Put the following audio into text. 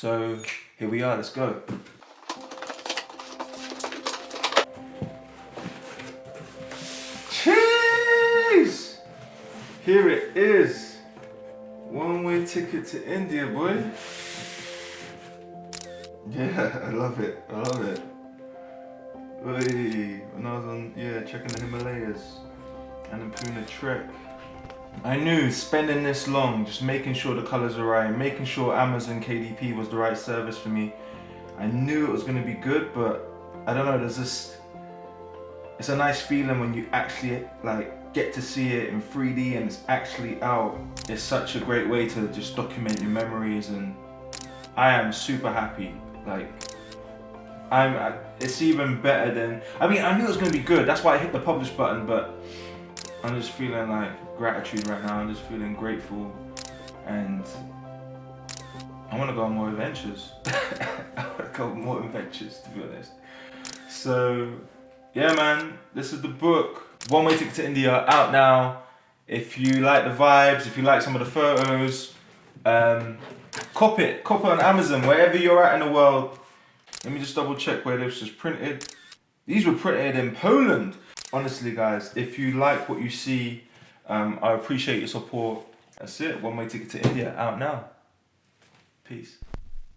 So here we are, let's go. Cheese! Here it is. One-way ticket to India, boy. Yeah, I love it. I love it. When I was on, checking the Himalayas and the Pune trek, I knew spending this long, just making sure the colors are right, making sure Amazon KDP was the right service for me. I knew it was gonna be good, but I don't know, it's a nice feeling when you actually get to see it in 3D and it's actually out. It's such a great way to just document your memories, and I am super happy. It's even better than, I knew it was gonna be good, that's why I hit the publish button, but I'm just feeling gratitude right now. I'm just feeling grateful, and I want to go on more adventures. I want to go on more adventures, to be honest. So, yeah, man, this is the book. One-Way Ticket to India, out now. If you like the vibes, if you like some of the photos, cop it on Amazon, wherever you're at in the world. Let me just double check where this was printed. These were printed in Poland. Honestly, guys, if you like what you see, I appreciate your support. That's it. One-Way Ticket to India, out now. Peace.